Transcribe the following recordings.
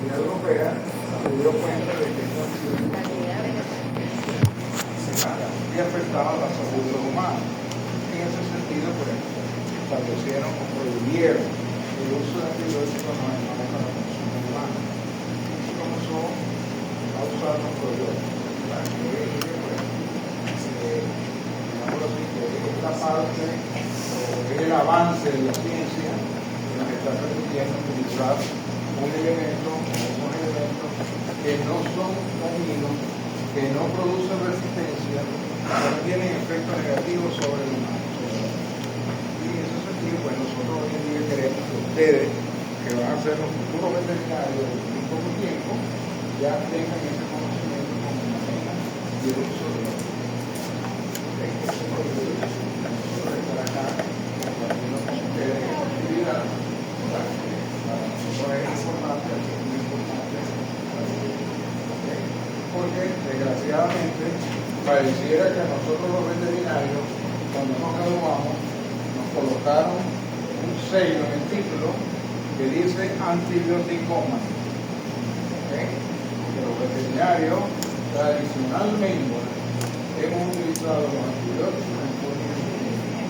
Comunidad Europea se dio cuenta de que esta y afectaba la salud de los humanos. En ese sentido, por ejemplo, establecieron o prohibieron el uso de antibióticos en los animales para el consumo humano. Y comenzó a usar los probióticos. Digámoslo así, que es la parte o es el avance de la ciencia en la que está permitiendo utilizar un elemento o unos elementos que no son dañinos, que no producen resistencia, no tienen efectos negativos sobre el humano. Y en ese sentido, pues nosotros hoy en día queremos que ustedes, que van a ser los futuros veterinarios en poco tiempo, ya tengan ese conocimiento como manejo y el uso de los para acá, compartiendo con ustedes esta actividad, para nosotros es importante, es muy importante, porque desgraciadamente pareciera que a nosotros los veterinarios, cuando nos graduamos, nos colocaron un sello en el título que dice antibióticómano. Que los veterinarios tradicionalmente hemos utilizado los antibióticos en forma indiscriminada.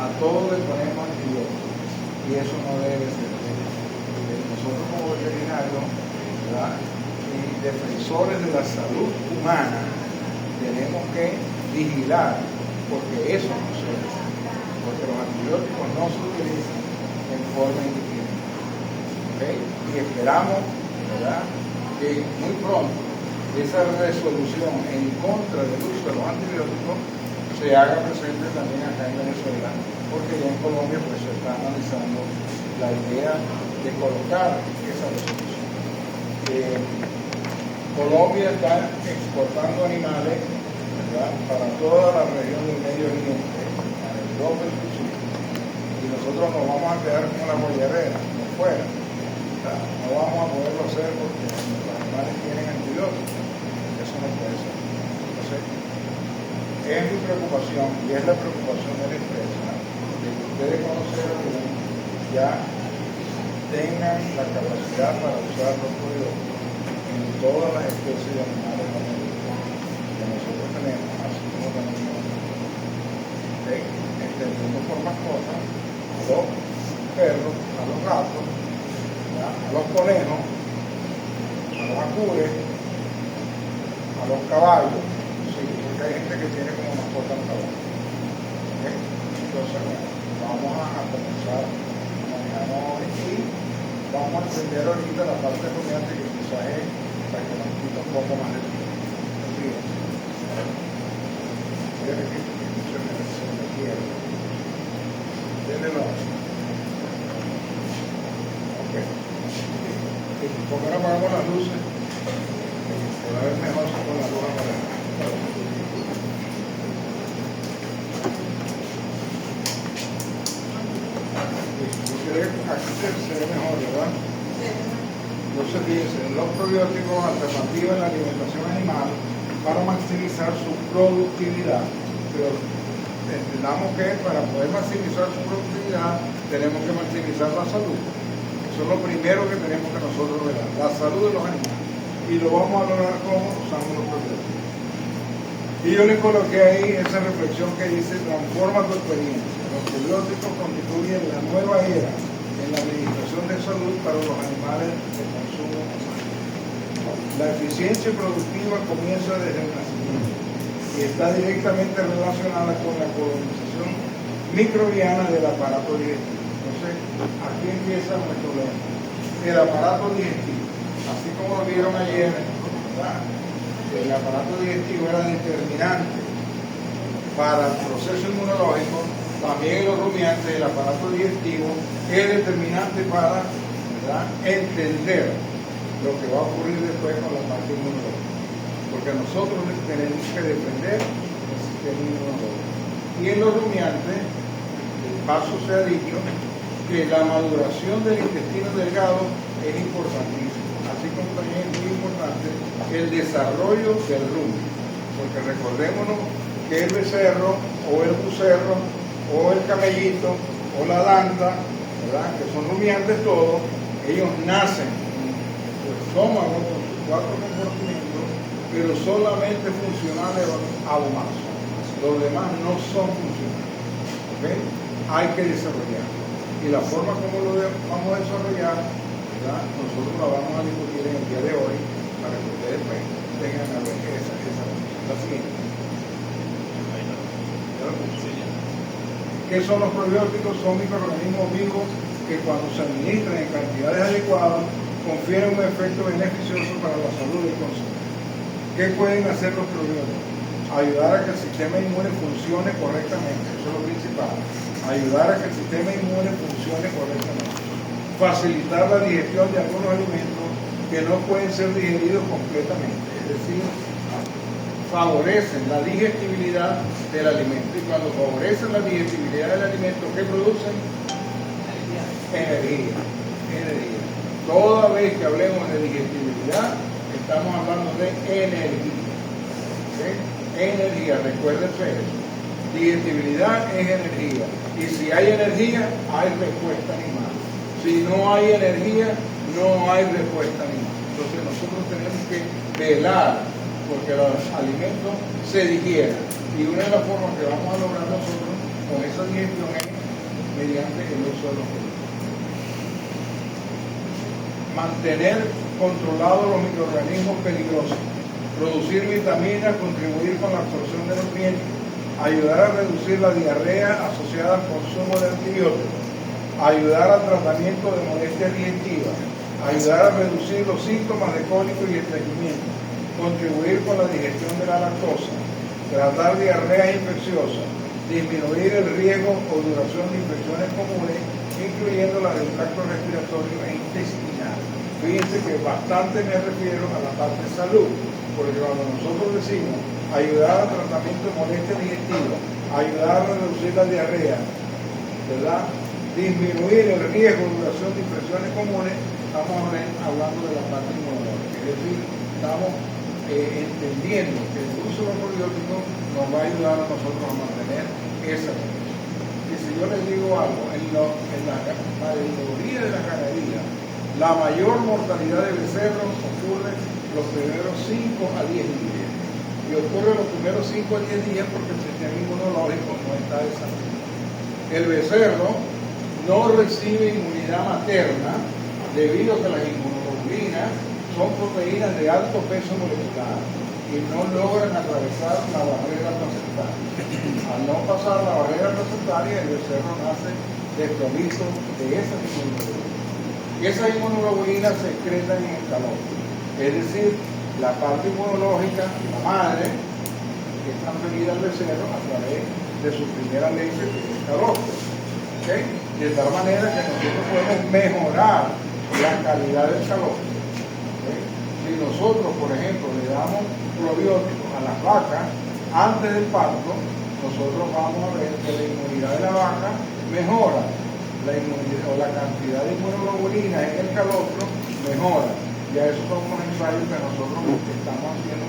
A todos le ponemos antibióticos y eso no debe ser. Nosotros como veterinarios, ¿verdad?, y defensores de la salud humana, tenemos que vigilar, porque eso no se hace, porque los antibióticos no se utilizan en forma indiscriminada. Y esperamos, ¿verdad?, que muy pronto esa resolución en contra del uso de los antibióticos se haga presente también acá en Venezuela, porque ya en Colombia pues se está analizando la idea de colocar esa resolución. Colombia está exportando animales, ¿verdad?, para toda la región del Medio Oriente, a Europa y Sur, y nosotros nos vamos a quedar como la bollerera, como fuera. No vamos a poderlo hacer porque los animales tienen antibióticos. Eso no puede ser. Entonces, es mi preocupación y es la preocupación de la empresa de que ustedes conocieron ya tengan la capacidad para usar los probióticos en todas las especies de animales que nosotros tenemos, así como también entendiendo por mascotas a los perros, a los gatos, ¿ya?, a los conejos, a los acures, a los caballos, sí, porque hay gente que tiene como mascota un caballo. Entonces, bueno, vamos a comenzar a manejarnos y vamos a entender ahorita la parte rumiante que quizás es la que nos quita un poco más de tiempo. Fíjate que se me quiere. Denle la ¿por qué no apagamos las luces? Se va a ver mejor con la luz apagada. Aquí se ve mejor, ¿verdad? Entonces, fíjense, los probióticos, alternativas en la alimentación animal para maximizar su productividad. Pero entendamos que para poder maximizar su productividad tenemos que maximizar la salud. Eso es lo primero que tenemos que nosotros ver, la salud de los animales. Y lo vamos a lograr como usando los probióticos. Y yo le coloqué ahí esa reflexión que dice, transforma tu experiencia. Los probióticos constituyen la nueva era en la administración de salud para los animales de consumo humano. La eficiencia productiva comienza desde el nacimiento y está directamente relacionada con la colonización microbiana del aparato digestivo. Entonces, aquí empieza nuestro lema. El aparato digestivo, así como lo vieron ayer, ¿verdad?, el aparato digestivo era determinante para el proceso inmunológico, también los rumiantes, el aparato digestivo es determinante para, ¿verdad?, entender lo que va a ocurrir después con la parte inmunológica, porque nosotros tenemos que defender el sistema inmunológico. Y en los rumiantes, el paso se ha dicho que la maduración del intestino delgado es importantísima, así como también es muy importante el desarrollo del rumio, porque recordémonos que el becerro o el bucerro o el camellito o la landa, ¿verdad?, que son rumiantes todos, ellos nacen en su estómago con sus 4 compartimentos, pero solamente funcionales a lo más. Los demás no son funcionales. ¿Okay? Hay que desarrollarlo. Y la forma como lo vamos a desarrollar, ¿verdad? Nosotros la vamos a discutir en el día de hoy para que ustedes tengan a ver esa la siguiente. ¿Qué son los probióticos? Son microorganismos vivos que cuando se administran en cantidades adecuadas confieren un efecto beneficioso para la salud del consumidor. ¿Qué pueden hacer los probióticos? Ayudar a que el sistema inmune funcione correctamente, eso es lo principal. Ayudar a que el sistema inmune funcione correctamente. Facilitar la digestión de algunos alimentos que no pueden ser digeridos completamente, es decir, favorecen la digestibilidad del alimento. Y cuando favorecen la digestibilidad del alimento, ¿qué producen? Energía. Toda vez que hablemos de digestibilidad, estamos hablando de energía. ¿Okay? Energía, recuérdense eso. Digestibilidad es energía. Y si hay energía, hay respuesta animal. Si no hay energía, no hay respuesta animal. Entonces nosotros tenemos que velar porque los alimentos se digieran. Y una de las formas que vamos a lograr nosotros con esa digestión es mediante el uso de los productos. Mantener controlados los microorganismos peligrosos, producir vitaminas, contribuir con la absorción de nutrientes, ayudar a reducir la diarrea asociada al consumo de antibióticos, ayudar al tratamiento de molestias digestivas, ayudar a reducir los síntomas de cólico y estreñimiento, contribuir con la digestión de la lactosa, tratar diarrea infecciosa, disminuir el riesgo o duración de infecciones comunes, incluyendo la del tracto respiratorio e intestinal. Fíjense que bastante me refiero a la parte de salud, porque cuando nosotros decimos ayudar al tratamiento de molestias digestivas, ayudar a reducir la diarrea, ¿verdad? Disminuir el riesgo de duración de infecciones comunes, estamos hablando de la parte inmunológica. Es decir, estamos entendiendo que el uso de los probióticos nos va a ayudar a nosotros a mantener esa condición. Y si yo les digo algo, en la mayoría de la ganadería, la mayor mortalidad de becerros ocurre los primeros 5 a 10 días. Y ocurre los primeros 5 a 10 días porque el sistema inmunológico no está desarrollado. El becerro no recibe inmunidad materna debido a que las inmunoglobulinas son proteínas de alto peso molecular y no logran atravesar la barrera placentaria. Al no pasar la barrera placentaria, el becerro nace desprovisto de esas inmunoglobulinas. Y esas inmunoglobulinas se excretan en el calor. Es decir, la parte inmunológica, la madre, es transferida al becerro a través de su primera leche, que es el calor. ¿Okay? De tal manera que nosotros podemos mejorar la calidad del calor. Si nosotros, por ejemplo, le damos probióticos a las vacas antes del parto, nosotros vamos a ver que la inmunidad de la vaca mejora, la inmunidad o la cantidad de inmunoglobulina en el calostro mejora. Ya esos son unos ensayos que nosotros estamos haciendo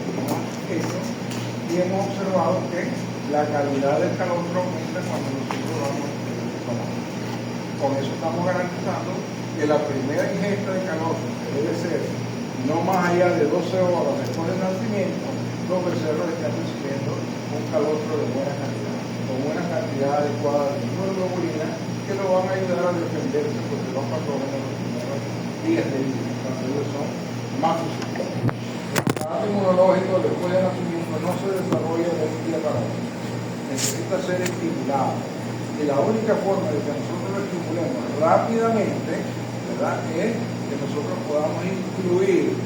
y hemos observado que la calidad del calostro aumenta cuando nosotros vamos a tomar. Con eso estamos garantizando que la primera ingesta de calostro, que debe ser no más allá de 12 horas después del nacimiento, los becerros están recibiendo un calostro de buena calidad, con una cantidad adecuada de inmunoglobulina que lo van a ayudar a defenderse porque los patógenos de los primeros días de vida, cuando ellos son más susceptibles. El aparato inmunológico después del nacimiento no se desarrolla de un día para otro, necesita ser estimulado. Y la única forma de que nosotros lo estimulemos rápidamente, ¿verdad?, es que nosotros podamos incluir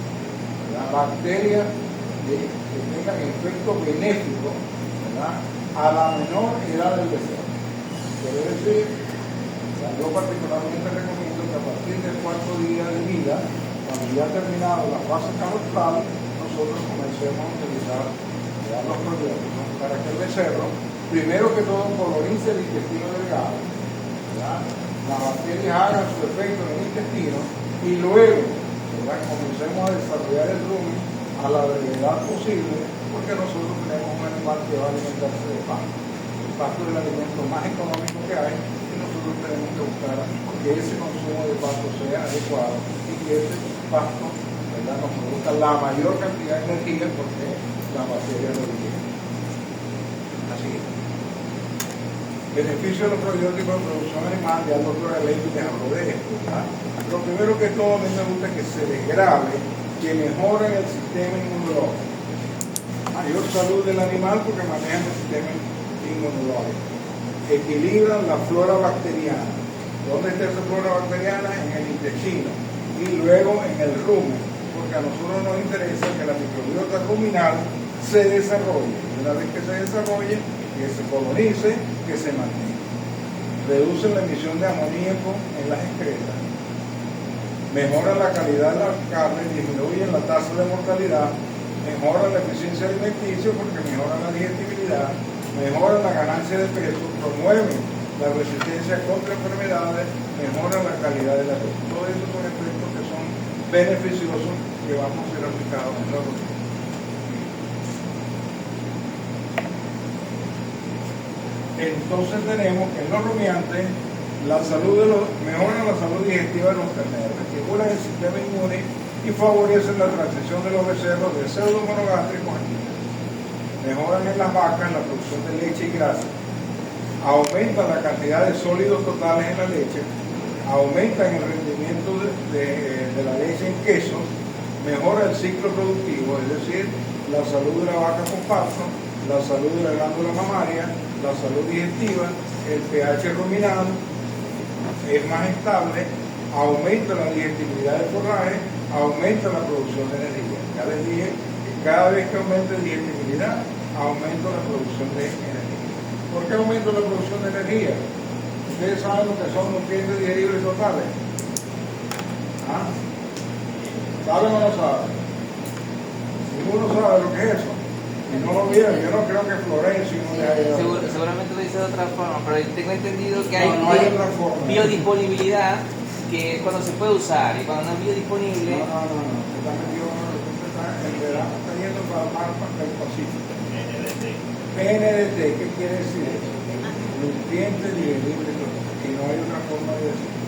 las bacterias que tengan efecto benéfico, ¿verdad?, a la menor edad del becerro. Quiere decir, yo particularmente recomiendo que a partir del 4º día de vida, cuando ya ha terminado la fase calostral, nosotros comencemos a utilizar los probióticos para que el becerro, primero que todo, colonice el intestino delgado, ¿verdad?, las bacterias hagan su efecto en el intestino y luego, ¿verdad?, comencemos a desarrollar el rumen a la brevedad posible, porque nosotros tenemos un animal que va a alimentarse de pasto. El pasto es el alimento más económico que hay y nosotros tenemos que buscar que ese consumo de pasto sea adecuado y que ese pasto, ¿verdad? Nos produzca la mayor cantidad de energía porque la bacteria lo digiere. Así es. Beneficio de los probióticos de producción animal, ya el doctor Alevy les habló de esto, ¿verdad? Lo primero que todo, a mí me gusta que se les grabe que mejoran el sistema inmunológico. Mayor salud del animal porque manejan el sistema inmunológico. Equilibran la flora bacteriana. ¿Dónde está esa flora bacteriana? En el intestino y luego en el rumen, porque a nosotros nos interesa que la microbiota ruminal se desarrolle. Una vez que se desarrolle, que se colonice, que se mantenga. Reducen la emisión de amoníaco en las excretas. Mejoran la calidad de la carne, disminuyen la tasa de mortalidad, mejoran la eficiencia alimenticia porque mejoran la digestibilidad, mejoran la ganancia de peso, promueven la resistencia contra enfermedades, mejoran la calidad de la vida. Todos esos son efectos que son beneficiosos que vamos a ser aplicados en la rutina. Entonces tenemos que en los rumiantes mejoran la salud digestiva de los terneros, estimulan el sistema inmune y favorecen la transición de los becerros de pseudomonogástricos a químicos. Mejoran en las vacas la producción de leche y grasa, aumentan la cantidad de sólidos totales en la leche, aumentan el rendimiento de la leche en quesos, mejora el ciclo productivo, es decir, la salud de la vaca con parto, la salud de la glándula mamaria, la salud digestiva, el pH ruminal es más estable, aumenta la digestibilidad del forraje, aumenta la producción de energía. Ya les dije que cada vez que aumente la digestibilidad, aumenta la producción de energía. ¿Por qué aumenta la producción de energía? Ustedes saben lo que son nutrientes digeribles totales. ¿Ah? ¿Saben o no saben? Ninguno sabe lo que es eso. Y no lo vieron, yo no creo que Florencio no le haya dado. Seguramente lo dice de otra forma, pero tengo entendido que hay, no hay otra forma. Biodisponibilidad, que es cuando se puede usar, y cuando no es biodisponible. No. Está metido, el verano está yendo para el mar del Pacífico. PNDT, ¿qué quiere decir eso? Nutrientes digeribles, y no hay otra forma de decirlo.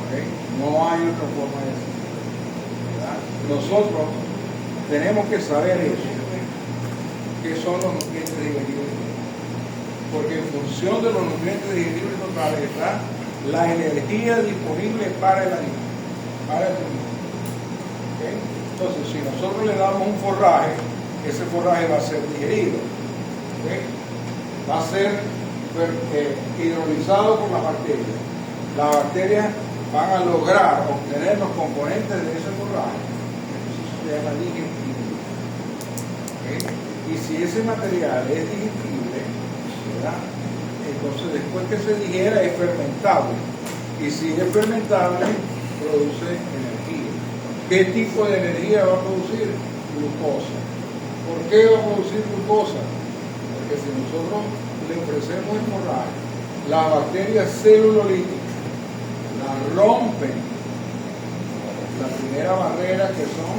¿Okay? No hay otra forma de decirlo. ¿Verdad? Nosotros tenemos que saber eso. ¿Qué son los nutrientes digeribles? Porque en función de los nutrientes digeribles totales está la energía disponible para el animal, para el animal. ¿Okay? Entonces, si nosotros le damos un forraje, ese forraje va a ser digerido, ¿okay? Va a ser hidrolizado por las bacterias. Las bacterias van a lograr obtener los componentes de ese forraje. Eso se llama digestibilidad. ¿Okay? Y si ese material es digestible, ¿verdad? Entonces después que se digiera es fermentable. Y si es fermentable, produce energía. ¿Qué tipo de energía va a producir? Glucosa. ¿Por qué va a producir glucosa? Porque si nosotros le ofrecemos el forraje, las bacterias celulolíticas la rompen la primera barrera que son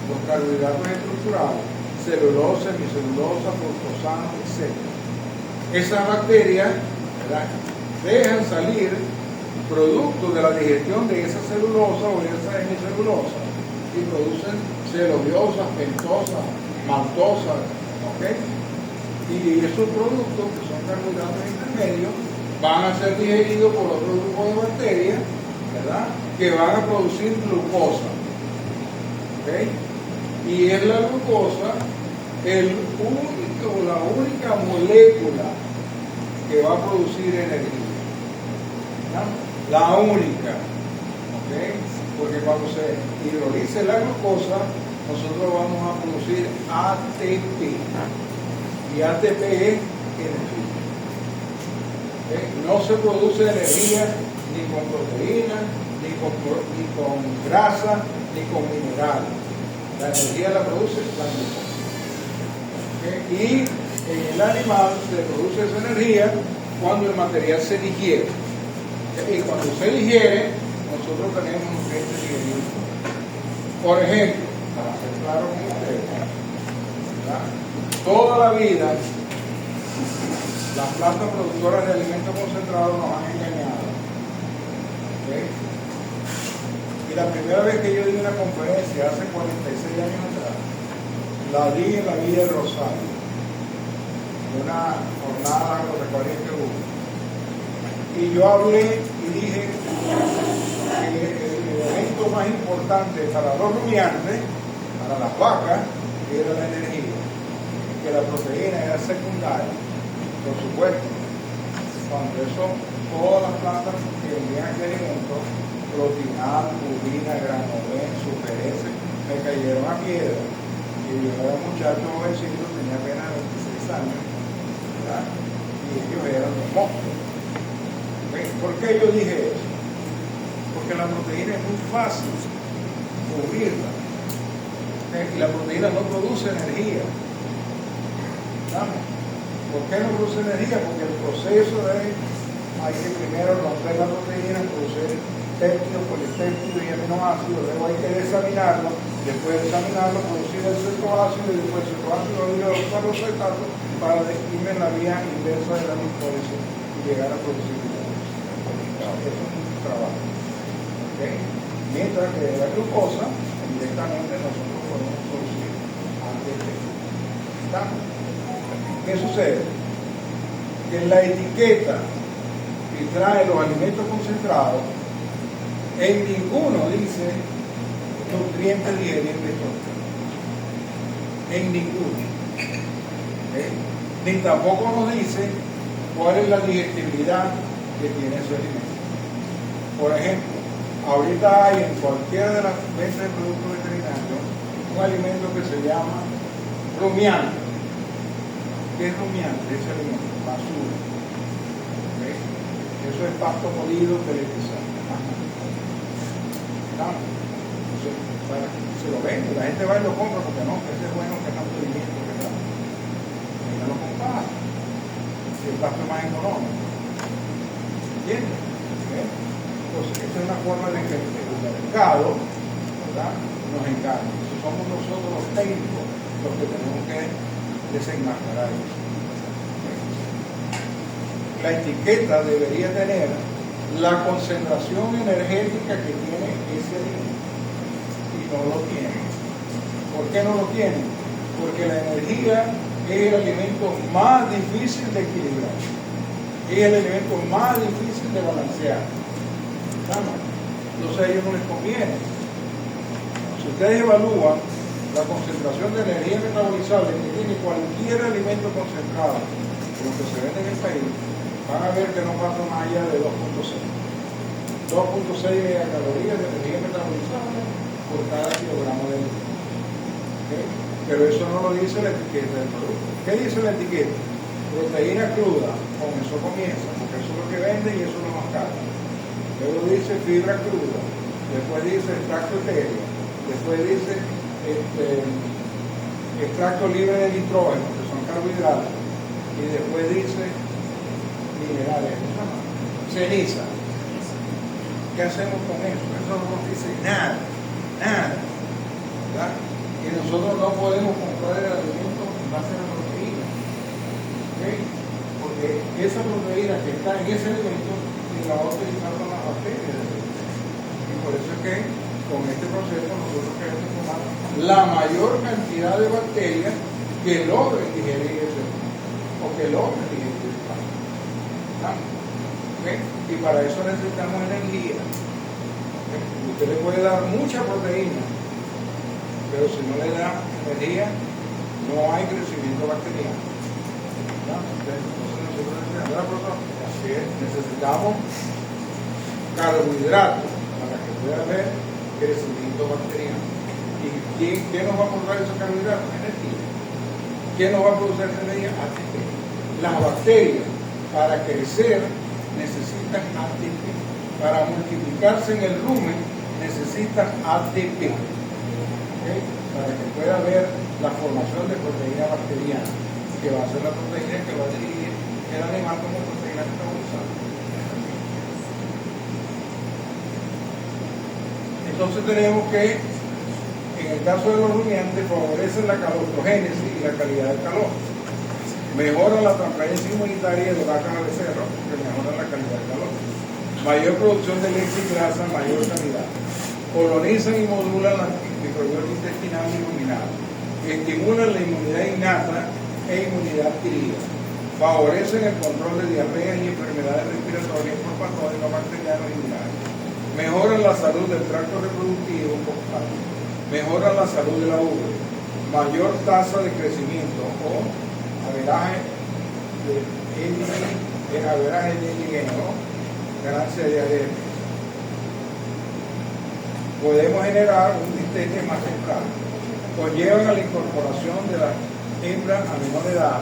los carbohidratos estructurales, celulosa, hemicelulosa, fructosano, etc. Esas bacterias, ¿verdad?, dejan salir productos de la digestión de esa celulosa o de esa hemicelulosa y producen celuliosas, pentosas, maltosas, ¿ok? Y esos productos, que son carbohidratos intermedios, van a ser digeridos por otro grupo de bacterias, ¿verdad?, que van a producir glucosa, ¿ok? Y es la glucosa la única molécula que va a producir energía, ¿no? La única, ¿ok? Porque cuando se hidrolice la glucosa, nosotros vamos a producir ATP, y ATP es energía. ¿Okay? No se produce energía ni con proteínas, ni con grasa, ni con minerales. La energía la produce la glucosa. ¿Okay? Y en el animal se produce esa energía cuando el material se digiere. ¿Okay? Y cuando se digiere, nosotros tenemos nutrientes digeribles. Por ejemplo, para ser claro con ustedes, ¿verdad?, toda la vida las plantas productoras de alimentos concentrados nos han engañado. ¿Okay? Y la primera vez que yo di una conferencia, hace 46 años atrás, la di en la Villa del Rosario, una jornada agropecuaria que hubo. Y yo hablé y dije que el elemento más importante para los rumiantes, para las vacas, era la energía, que la proteína era secundaria, por supuesto. Cuando eso, todas las plantas que envían aquel alimento, proteínal, purina, granoven, superese, me cayeron a piedra. Y yo era un muchacho jovencito, tenía apenas 26 años, ¿verdad? Y ellos eran los monstruos. ¿Por qué yo dije eso? Porque la proteína es muy fácil cubrirla. Y la proteína no produce energía. ¿Sabes? ¿Por qué no produce energía? Porque el proceso hay que primero romper la proteína, producir péptidos, polipéptidos y aminoácidos, luego hay que examinarlo, después de examinarlo, producir el cetoácido y después el cetoácido ir a usar los cetatos para ir en la vía inversa de la glucólisis y llegar a producir glucosa. Eso es un trabajo. ¿Okay? Mientras que la glucosa, directamente nosotros podemos producir ATP. ¿Estamos? ¿Qué sucede? Que en la etiqueta que trae los alimentos concentrados, en ninguno dice nutrientes digeribles totales. En ninguno. ¿Okay? Ni tampoco nos dice cuál es la digestibilidad que tiene ese alimento. Por ejemplo, ahorita hay en cualquiera de las ventas de productos veterinarios un alimento que se llama rumiante. ¿Qué es rumiante? Ese alimento, basura. ¿Okay? Eso es pasto molido pelletizado. Se lo vende, la gente va y lo compra porque no, ese es bueno, que es mantenimiento, que tal. Y no lo compra. Si el pasto es más económico. ¿Entiendes? ¿Okay? Entonces, esta es una forma de que el mercado, ¿verdad?, nos engaña. Somos nosotros los técnicos los que tenemos que desenmascarar eso. La etiqueta debería tener la concentración energética que tiene ese alimento y no lo tiene. ¿Por qué no lo tiene? Porque la energía es el alimento más difícil de equilibrar, es el elemento más difícil de balancear. Entonces a ellos no les conviene. Si ustedes evalúan la concentración de energía metabolizable que tiene cualquier alimento concentrado, lo que se vende en el país, van a ver que no pasa más allá de 2.6 megacalorías de energía metabolizable por cada kilogramo de alimento. ¿Okay? Pero eso no lo dice la etiqueta del producto. ¿Qué dice la etiqueta? Proteína cruda, con eso comienza, porque eso es lo que vende y eso es lo más caro. Luego dice fibra cruda, después dice extracto etéreo, después dice extracto libre de nitrógeno, que son carbohidratos, y después dice minerales, ceniza. ¿Qué hacemos con eso? Eso no nos dice nada, ¿verdad? Y nosotros no podemos comprar el alimento en base a la proteína, ¿okay? Porque esa proteína que está en ese alimento ni la va a utilizar con las bacterias. Y por eso es que con este proceso nosotros queremos tomar la mayor cantidad de bacterias que logren digerir ese o que logren digerir ese pan. ¿Okay? Y para eso necesitamos energía. ¿Okay? Usted le puede dar mucha proteína, pero si no le da energía, no hay crecimiento bacteriano. Entonces necesitamos carbohidratos para que pueda haber crecimiento bacteriano. ¿Y qué nos va a aportar esos carbohidratos? Energía. ¿Qué nos va a producir esa energía? ATP. Las bacterias, para crecer, necesitan ATP. Para multiplicarse en el rumen, necesitan ATP. ¿Okay? Para que pueda haber la formación de proteína bacteriana, que va a ser la proteína que va a dirigir el animal como proteína metabolizada. Entonces tenemos que, en el caso de los rumiantes, favorecen la calostrogénesis y la calidad del calor. Mejoran la transparencia inmunitaria de vacas a becerros, que mejoran la calidad del calor. Mayor producción de leche y grasa, mayor calidad. colonizan y modulan la microbiota intestinal y luminal, estimulan la inmunidad innata e inmunidad adquirida, favorecen el control de diarreas y enfermedades respiratorias por patógenos bacterianos y virales, mejoran la salud del tracto reproductivo, mejoran la salud de la ubre, mayor tasa de crecimiento o averaje de ganancia de ADN. Podemos generar un destete más temprano. Conllevan a la incorporación de las hembras a menor edad,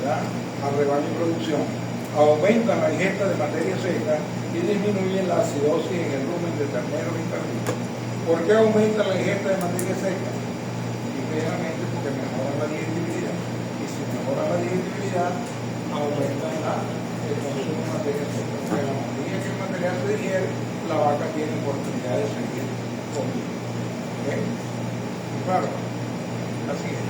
¿verdad?, al rebaño y producción. Aumentan la ingesta de materia seca y disminuyen la acidosis en el rumen de ternero y perrito. ¿Por qué aumentan la ingesta de materia seca? Simplemente porque mejoran la digestibilidad. Y si mejoran la digestibilidad, aumentan el consumo de materia seca. Porque la medida que el material se digiere, la vaca tiene oportunidad de seguir comiendo. ¿Ok? Claro, así es.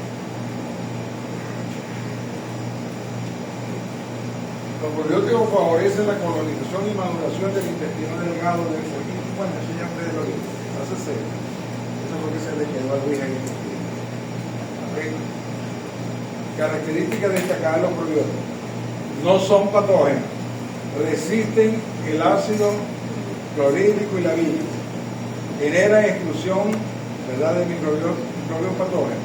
Los probióticos favorecen la colonización y maduración del intestino delgado del pollito. Bueno, eso ya ustedes lo vieron. Eso es lo que se le quedó al Luis en el intestino. ¿Okay? Características destacadas de los probióticos: no son patógenos, resisten el ácido clorhídrico y la bilis, generan exclusión, ¿verdad?, de microbios patógenos,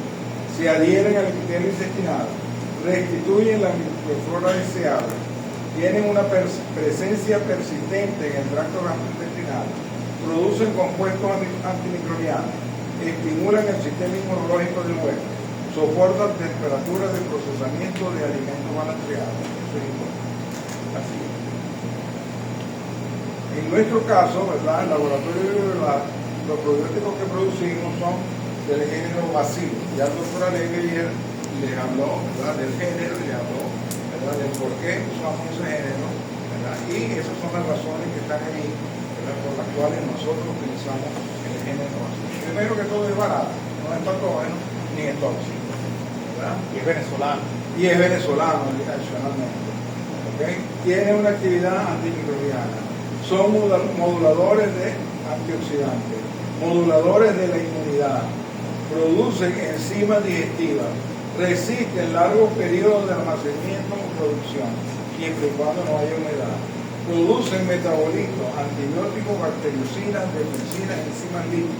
se adhieren al epitelio intestinal, restituyen la microflora deseable, tienen una presencia persistente en el tracto gastrointestinal, producen compuestos antimicrobianos, estimulan el sistema inmunológico del hueso, soportan temperaturas de procesamiento de alimentos balanceados. Eso es importante. Así es. En nuestro caso, ¿verdad?, el laboratorio de verdad, los probióticos que producimos son del género Bacillus. Ya el doctor Alegre les habló, ¿verdad?, del género, les habló, ¿verdad?, del por qué usamos ese género, ¿verdad?, y esas son las razones que están ahí, ¿verdad?, por las cuales nosotros utilizamos el género Bacillus. Primero que todo es barato, no es patógeno ni es tóxico, ¿verdad? Y es venezolano. Y es venezolano adicionalmente. ¿Okay? Tiene una actividad antimicrobiana. Son moduladores de antioxidantes, moduladores de la inmunidad, producen enzimas digestivas, resisten largos periodos de almacenamiento o producción, siempre y cuando no haya humedad. Producen metabolitos, antibióticos, bactericidas, defensinas, enzimas lípicas.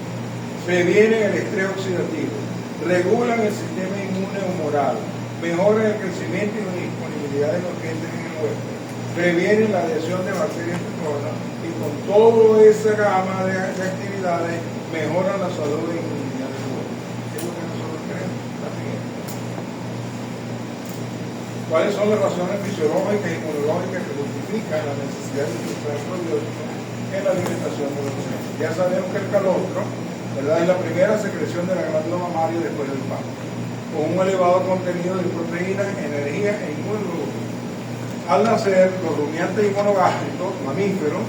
Previenen el estrés oxidativo, regulan el sistema inmune humoral, mejoran el crecimiento y la disponibilidad de nutrientes en el huésped, previenen la adhesión de bacterias patógenas y con toda esa gama de actividades mejoran la salud e inmunidad del huésped. Es lo que nosotros queremos. La siguiente. ¿Cuáles son las razones fisiológicas e inmunológicas que justifican la necesidad de utilizar probióticos en la alimentación de los niños? Ya sabemos que el calostro, ¿verdad?, es la primera secreción de la glándula mamaria después del parto, con un elevado contenido de proteínas, energía e inmunoglobulina. Al nacer, los rumiantes y monogástricos, mamíferos,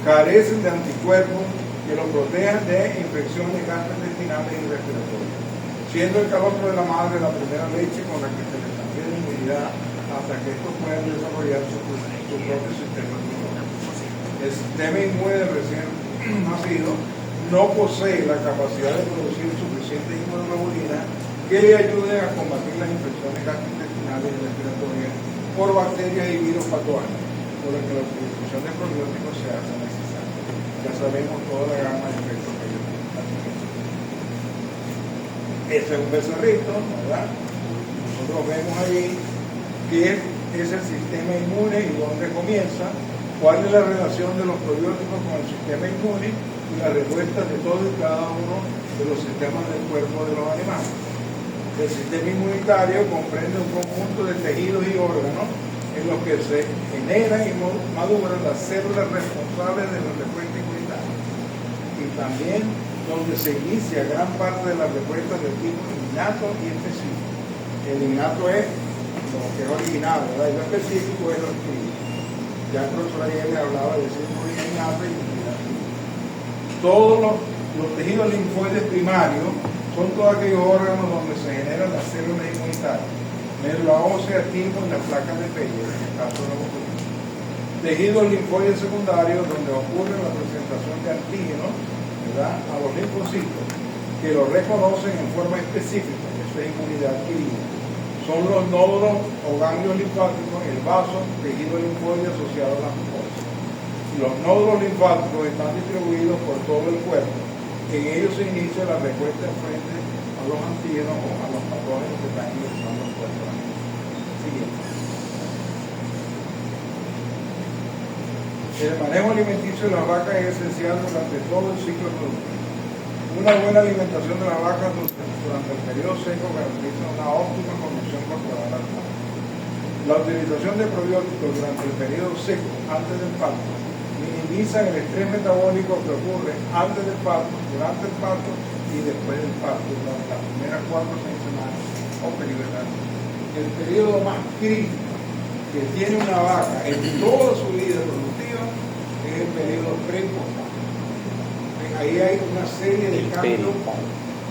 carecen de anticuerpos que los protejan de infecciones gastrointestinales y respiratorias, siendo el calostro de la madre la primera leche con la que se les transfiere inmunidad hasta que estos puedan desarrollar su propio sistema inmunológico. El sistema inmune del recién nacido no posee la capacidad de producir suficiente inmunoglobulina que le ayuden a combatir las infecciones gastrointestinales y respiratorias por bacterias y virus patógenos, por lo que la utilización de probióticos se hace necesaria. Ya sabemos toda la gama de efectos que ellos tienen. Este es un becerrito, ¿verdad? Nosotros vemos ahí qué es el sistema inmune y dónde comienza, cuál es la relación de los probióticos con el sistema inmune y la respuesta de todos y cada uno de los sistemas del cuerpo de los animales. El sistema inmunitario comprende un conjunto de tejidos y órganos en los que se generan y maduran las células responsables de la respuesta inmunitaria, y también donde se inicia gran parte de las respuestas del tipo innato y específico. El innato es lo que es original, ¿verdad?, y lo específico es lo adquirido. Ya el profesor ayer le hablaba de inmunidad innata y inmunidad adquirida. Todos los tejidos linfoides primarios son todos aquellos órganos donde se generan las células inmunitarias, médula ósea, timo y las placas de Peyer, en el caso de la botulismo. Tejidos linfoides secundarios donde ocurre la presentación de antígenos ¿verdad?, a los linfocitos que lo reconocen en forma específica, eso es inmunidad adquirida. Son los nódulos o ganglios linfáticos, el vaso, tejido linfoide asociado a las mucosas. Los nódulos linfáticos están distribuidos por todo el cuerpo. En ellos se inicia la respuesta frente a los antígenos o a los patógenos que están ingresando al cuerpo. Siguiente. El manejo alimenticio de las vacas es esencial durante todo el ciclo productivo. Una buena alimentación de las vacas durante el periodo seco garantiza una óptima condición corporal al parto. La utilización de probióticos durante el periodo seco, antes del parto, minimiza el estrés metabólico que ocurre antes del parto, durante el parto y después del parto, durante las primeras 4 o 6 semanas o periodo. El periodo más crítico que tiene una vaca en toda su vida productiva es el periodo preposparto. Ahí hay una serie de cambios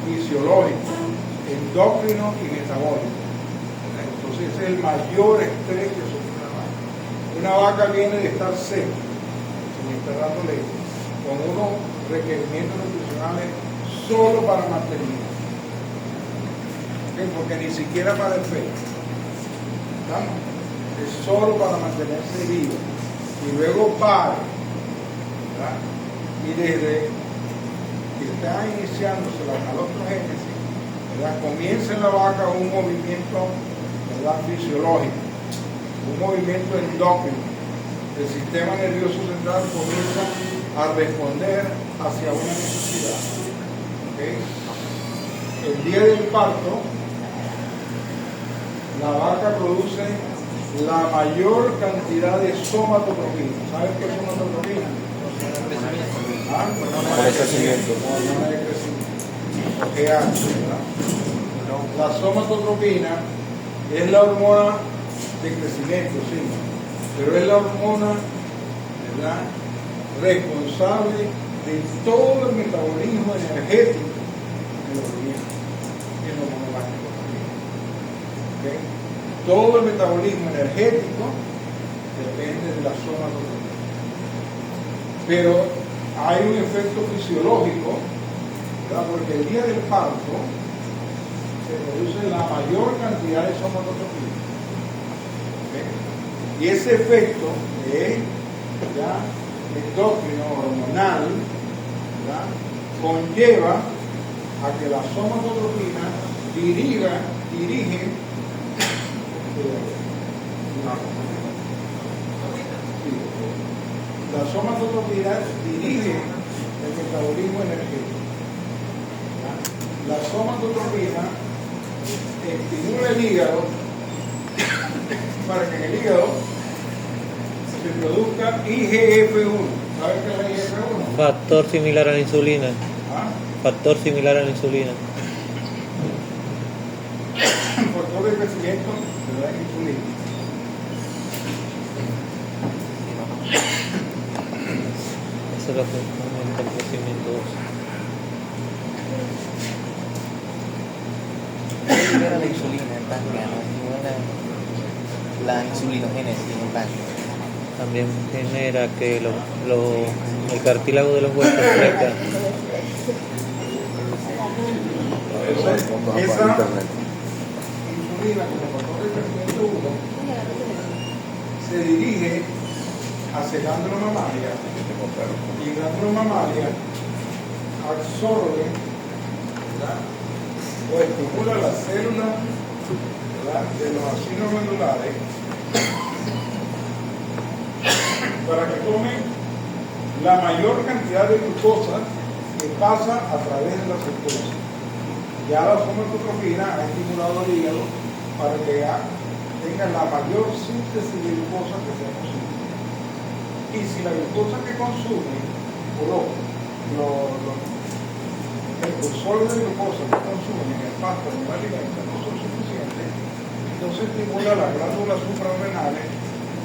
fisiológicos, endocrinos y metabólicos. Entonces ese es el mayor estrés que sufre una vaca. Una vaca viene de estar seca, sin estar dando leche, con unos requerimientos nutricionales solo para mantenimiento. ¿Okay? Porque ni siquiera para el pecho. ¿Estamos? Es solo para mantenerse vivo. Y luego para. ¿Verdad? Y desde que está iniciándose la galactogénesis, ¿verdad?, comienza en la vaca un movimiento, ¿verdad?, fisiológico, un movimiento endócrino. El sistema nervioso central comienza a responder hacia una necesidad. ¿Okay? El día del parto, la vaca produce la mayor cantidad de somatotropina. ¿Sabes qué es somatotropina? Para el crecimiento. Hormona de crecimiento. ¿Verdad? La somatotropina es la hormona de crecimiento, sí, pero es la hormona, ¿verdad?, responsable de todo el metabolismo energético del organismo, el hormona láctico también. ¿Okay? Todo el metabolismo energético depende de la somatotropina. Pero hay un efecto fisiológico, ¿verdad?, porque el día del parto se produce la mayor cantidad de somatotropina. ¿Okay? Y ese efecto es ya endócrino, hormonal, ¿verdad?, conlleva a que la somatotropina dirige la somatotropina dirige el metabolismo energético. La somatotropina estimula el hígado para que en el hígado se produzca IGF-1. ¿Sabes qué es la IGF-1? Factor similar a la insulina. ¿Ah? Factor similar a la insulina. Factor de crecimiento de la insulina. Eso es lo que aumenta el crecimiento óseo. Libera la insulina en el páncreas, la insulinogénesis en el páncreas. También genera que el cartílago de los huesos crezca. Esa insulina como factor de crecimiento 1 se dirige hacia el glándula mamaria y el glándula mamaria absorbe, ¿verdad?, o estimula las células, ¿verdad?, de los acidos glandulares para que tomen la mayor cantidad de glucosa que pasa a través de la glucosa. Ya la somatotropina ha estimulado el hígado para que tenga la mayor síntesis de glucosa que sea posible. Y si la glucosa que consume, o el cursor de glucosa que consumen en el pasto en el alimento no son suficientes, entonces estimula las glándulas suprarrenales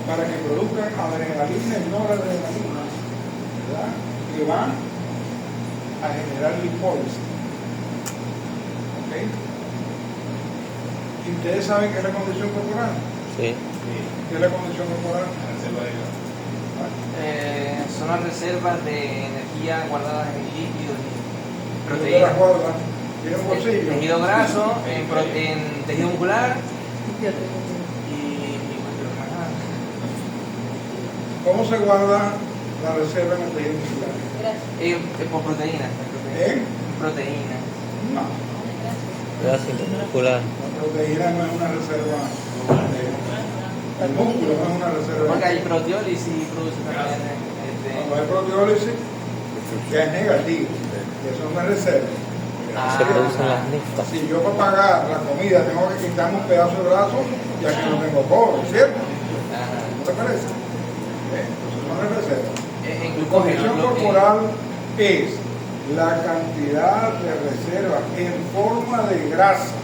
para que produzcan adrenalina y noradrenalina, ¿verdad?, que van a generar lipólisis. ¿Okay? ¿Y ustedes saben qué es la condición corporal? Sí. ¿Qué es la condición corporal? Son las reservas de energía guardadas en líquidos y ¿Dónde las proteínas. guardan? ¿Tiene un bolsillo? Tejido graso, en tejido muscular y ¿Cómo se guarda la reserva en el tejido muscular? por proteínas. ¿Eh? Proteínas. No, Grasa intermuscular. la proteína no es una reserva. El músculo no es una reserva. Porque hay proteólisis y produce también. Cuando hay proteólisis, que es negativo, que eso no es reserva. Se producen las linfas. Si yo para pagar la comida tengo que quitarme un pedazo de brazo, ya que no tengo cobre, ¿cierto? ¿No te parece? Entonces no es reserva. En Composición glucógeno. corporal es la cantidad de reserva en forma de grasa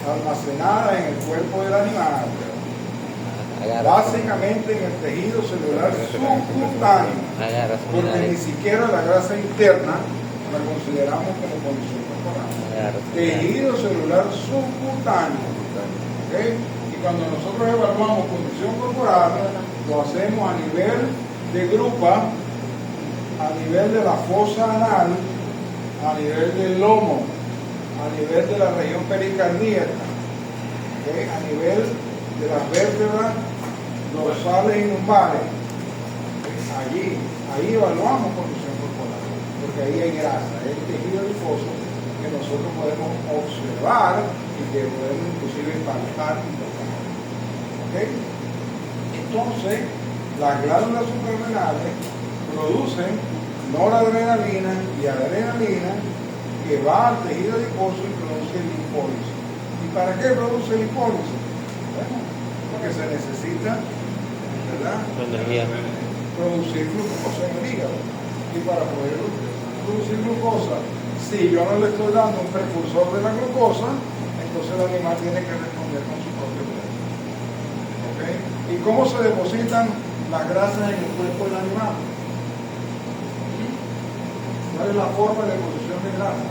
almacenada en el cuerpo del animal, básicamente en el tejido celular subcutáneo, porque ni siquiera la grasa interna la consideramos como condición corporal. Tejido celular subcutáneo. ¿Okay? Y cuando nosotros evaluamos condición corporal, lo hacemos a nivel de grupa, a nivel de la fosa anal, a nivel del lomo, a nivel de la región pericardíaca, ¿okay? A nivel de las vértebras dorsales y lumbares. ¿Okay? Ahí evaluamos condición corporal, porque ahí hay grasa, hay tejido adiposo que nosotros podemos observar y que podemos inclusive palpar y tocar. ¿Okay? Entonces, las glándulas suprarrenales producen noradrenalina y adrenalina que va al tejido adiposo y produce lipólisis. ¿Y para qué produce lipólisis? Bueno, porque se necesita, ¿verdad?, Energía. producir glucosa en el hígado. Y para poder producir glucosa, si yo no le estoy dando un precursor de la glucosa, entonces el animal tiene que responder con su propio cuerpo. ¿Okay? ¿Y cómo se depositan las grasas en el cuerpo del animal? ¿Cuál es la forma de deposición de grasa?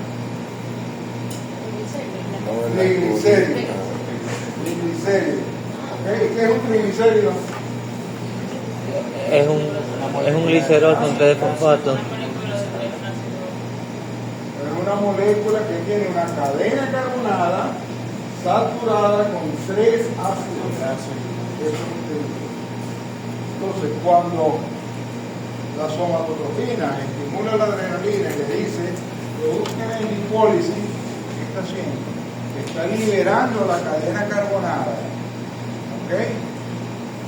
Triglicéridos. Triglicéridos. ¿Okay? ¿Qué es un triglicérido? Es un glicerol con 3 fosfato. Es una molécula que tiene una cadena carbonada saturada con 3 ácidos grasos. Entonces, cuando la somatotropina estimula la adrenalina y le dice produzca lipólisis, ¿qué está haciendo? Está liberando la cadena carbonada, ¿ok?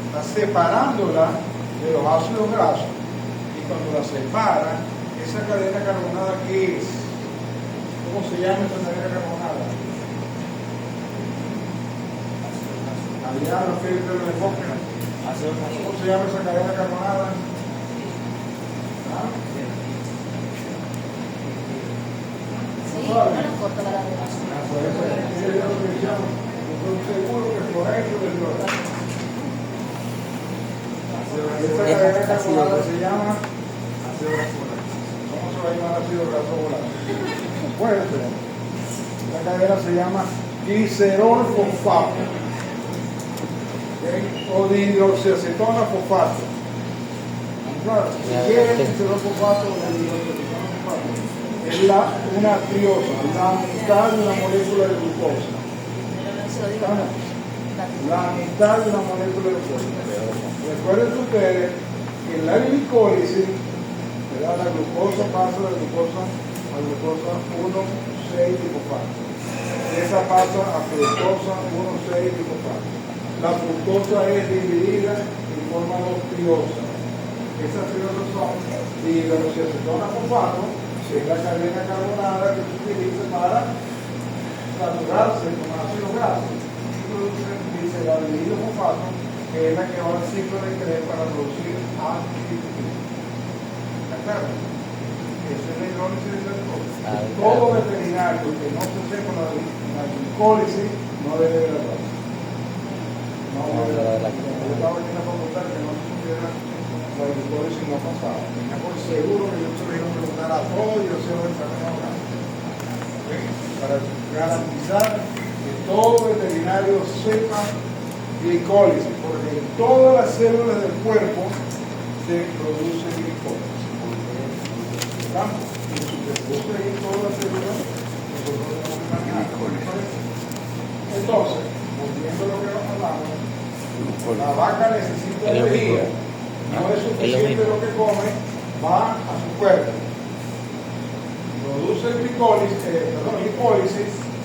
Está separándola de los ácidos grasos, y cuando la separa, esa cadena carbonada, ¿qué es? ¿Cómo se llama esa cadena carbonada? Allá los que de la enfoque, ¿cómo se llama esa cadena carbonada? ¿Ah? Por eso es que yo estoy seguro que Florencio del York. Esta cadena carbonada se llama ácido graso volátil. ¿Cómo se va a llamar ácido graso volátil? Puede ser. Esta cadena se llama glicerol fosfato, ¿okay? O dihidroxiacetona fosfato. Claro, si quieres glicerol fosfato o dihidroxiacetona fosfato, es una triosa, la mitad de una molécula de glucosa. La mitad de una molécula de glucosa. Recuerden ustedes que en la glicólisis, ¿verdad?, la glucosa pasa de glucosa a glucosa 1,6-lipofato. Esa pasa a fructosa 1,6-lipofato. La fructosa es dividida en forma 2 triosas. Esas triosas son dihidroxiacetona fosfato, que es la cadena carbonada que se utiliza para saturarse con ácido graso, y produce gliceraldehído fosfato, que es la que va al ciclo de Krebs para producir antibióticos. ¿Está claro? Esa es la hidrólisis del alcohol. Todo veterinario que no se sepa la glicólisis no debe de la raza. No debe de la raza. Yo estaba aquí en la facultad que no se supiera la glicólisis no pasaba. Tenía por seguro que yo se lo iba a preguntar a todos y yo se lo examen ahora. Para garantizar que todo veterinario sepa glicólisis, porque en todas las células del cuerpo se produce glicólisis. ¿Verdad? Y si se produce ahí toda la célula, nosotros tenemos que manejar. Entonces, volviendo a lo que hablamos, la vaca necesita energía, no es suficiente lo que come, va a su cuerpo, produce glicólisis,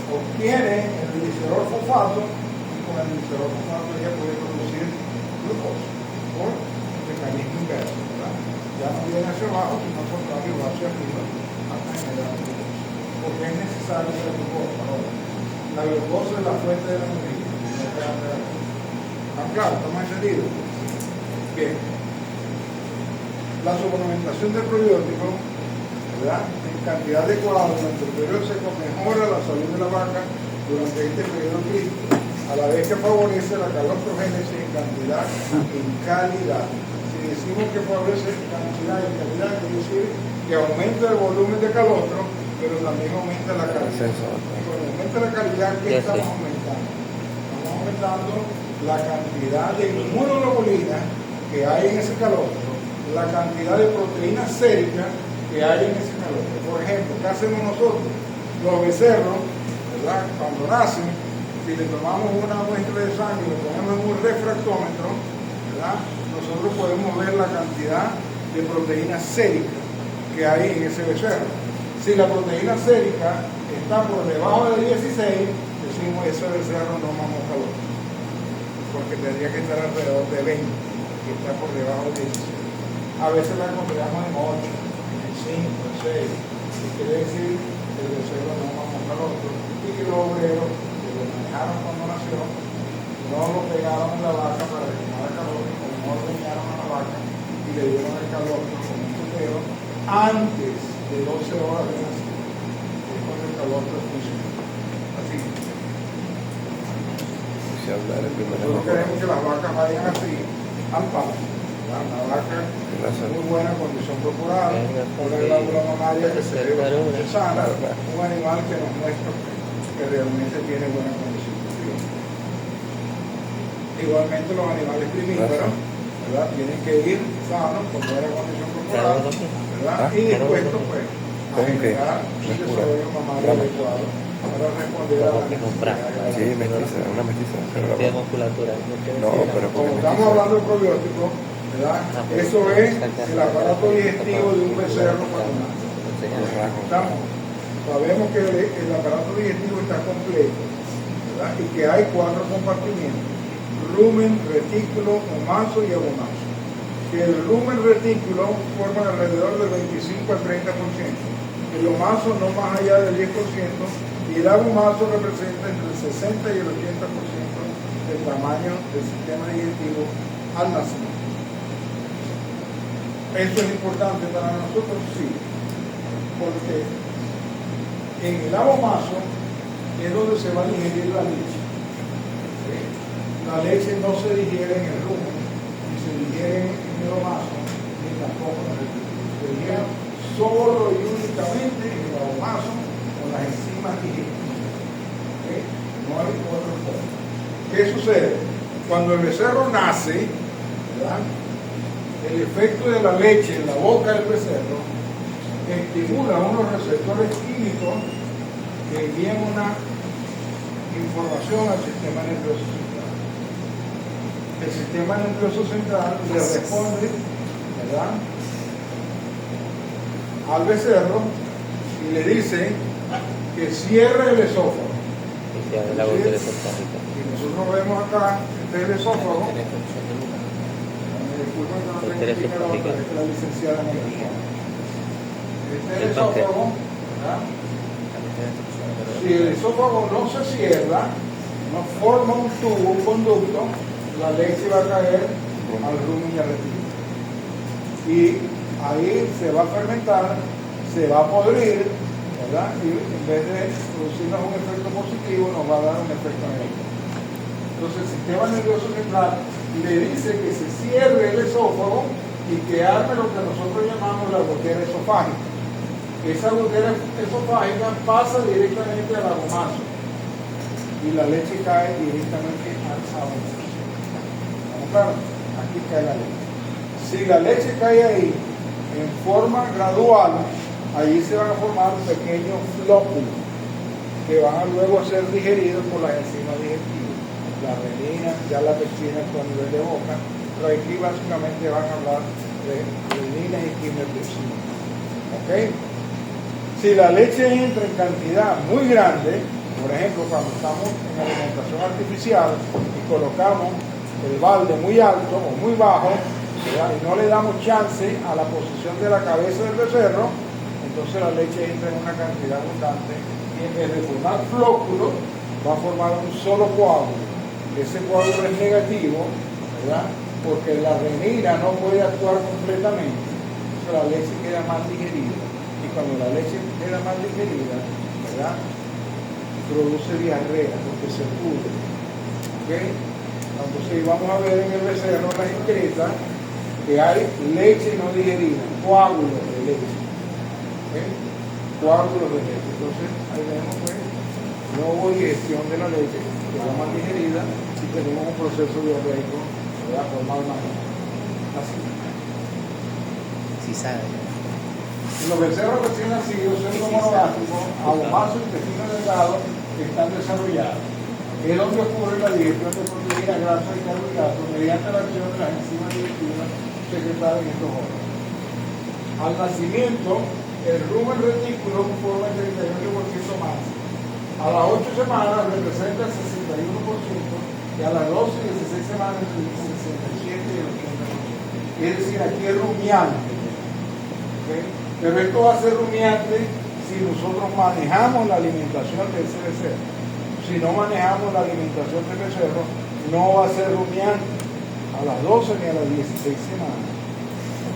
obtiene el glicerol fosfato y con el glicerol fosfato ella puede producir glucosa por mecanismo inverso, ¿verdad? Ya no viene hacia abajo, sino al contrario, va hacia arriba hasta generar glucosa, porque es necesario la glucosa. Ahora, la glucosa es la fuente de la energía. Claro, ¿estamos entendidos? Bien. La suplementación del probiótico, ¿verdad?, en cantidad adecuada durante el periodo seco mejora la salud de la vaca durante este periodo crítico, a la vez que favorece la calostrogénesis en cantidad y en calidad. Si decimos que favorece cantidad y calidad, quiere decir que aumenta el volumen de calostro, pero también aumenta la calidad. Cuando aumenta la calidad, ¿qué estamos aumentando? Estamos aumentando la cantidad de inmunoglobulina que hay en ese calostro, la cantidad de proteína sérica que hay en ese calostro. Por ejemplo, ¿qué hacemos nosotros? Los becerros, ¿verdad?, cuando nacen, si le tomamos una muestra de sangre y lo ponemos en un refractómetro, ¿verdad?, nosotros podemos ver la cantidad de proteína sérica que hay en ese becerro. Si la proteína sérica está por debajo de 16, decimos ese becerro no mamó calostro, porque tendría que estar alrededor de 20, que está por debajo de 16. A veces la encontramos en 8, en 5, en 6, y quiere decir que el becerro no mamó calostro y que los obreros que lo manejaron cuando nació no lo pegaron en la vaca para que tomara calostro, como no ordeñaron a la vaca y le dieron el calostro con un tutero antes de 12 horas de nacido. Es cuando el calostro funciona. Así. Nosotros queremos que las vacas vayan así al paso. La vaca en muy buena condición corporal, con la glándula mamaria que se ve bastante sana, un animal que nos muestra que realmente tiene buena condición física. Igualmente los animales primíparos, ¿verdad?, tienen que ir sanos, con buena condición corporal, ¿verdad?, y dispuestos pues a generar un desarrollo mamario adecuado para responder a la necesidad. Sí, mestiza, una mestiza. De musculatura. No, pero como estamos hablando de probióticos, ¿verdad?, eso es el aparato digestivo de un becerro cuando nace. Sabemos que el aparato digestivo está completo, ¿verdad?, y que hay 4 compartimientos: rumen, retículo, omaso y abomaso. Que el rumen retículo forma alrededor del 25 al 30%, el omaso no más allá del 10%, y el abomaso representa entre el 60 y el 80% del tamaño del sistema digestivo al nacimiento. ¿Eso es importante para nosotros? Sí, porque en el abomaso es donde se va a digerir la leche. ¿Sí? La leche no se digiere en el rumen, ni se digiere en el omaso, ni tampoco en el retículo. Se digiere solo y únicamente en el abomaso con las enzimas digestivas. ¿Sí? No hay otra forma. ¿Qué sucede? Cuando el becerro nace, ¿verdad?, el efecto de la leche en la boca del becerro estimula unos receptores químicos que envían una información al sistema nervioso central. El sistema nervioso central le responde, ¿verdad?, al becerro y le dice que cierre el esófago. Y nosotros vemos acá, este es el esófago. Disculpen que no tengo que explicar ahora, es que la licenciada me dijo. Este es el esófago, ¿verdad? Si el esófago no se cierra, no forma un tubo, un conducto, la leche va a caer al rumen y al retículo. Y ahí se va a fermentar, se va a podrir, ¿verdad?, y en vez de producirnos un efecto positivo, nos va a dar un efecto negativo. Entonces el sistema nervioso central le dice que se cierre el esófago y que arme lo que nosotros llamamos la gotera esofágica. Esa gotera esofágica pasa directamente al abomaso y la leche cae directamente al abomaso. ¿Estamos claros? Aquí cae la leche. Si la leche cae ahí en forma gradual, allí se van a formar pequeños flóculos que van a luego ser digeridos por las enzimas digestivas. La renina, ya la pepsina con nivel de boca, pero aquí básicamente van a hablar de renina y quimiotripsina. ¿Ok? Si la leche entra en cantidad muy grande, por ejemplo, cuando estamos en alimentación artificial y colocamos el balde muy alto o muy bajo, ¿verdad? Y no le damos chance a la posición de la cabeza del becerro, entonces la leche entra en una cantidad abundante y en vez de formar flóculos, va a formar un solo coágulo. Ese coágulo es negativo, ¿verdad? Porque la renina no puede actuar completamente, entonces la leche queda mal digerida. Y cuando la leche queda mal digerida, ¿verdad?, produce diarrea porque se pudre. ¿Ok? Entonces vamos a ver en el becerro la inscrita que hay leche no digerida, coágulos de leche. ¿Ok? Coágulos de leche. Entonces ahí vemos pues no hubo digestión de la leche, quedó mal digerida y tenemos un proceso diarreico, ¿verdad?, formal mal. Así. Sí sabe. Los becerros recién nacidos, centro monográfico, abomazo y intestino delgado están desarrollados. Es donde ocurre la digestión de proteínas, grasas y carbohidratos mediante la acción de las enzimas digestivas secretadas en estos órganos. Al nacimiento, el rumen retículo forma el 38% más. A las 8 semanas representa el 61% y a las 12 y 16 semanas entre el 67 y el 80%. Es decir, aquí es rumiante. ¿Okay? Pero esto va a ser rumiante si nosotros manejamos la alimentación de ese becerro. Si no manejamos la alimentación del becerro, no va a ser rumiante a las 12 ni a las 16 semanas.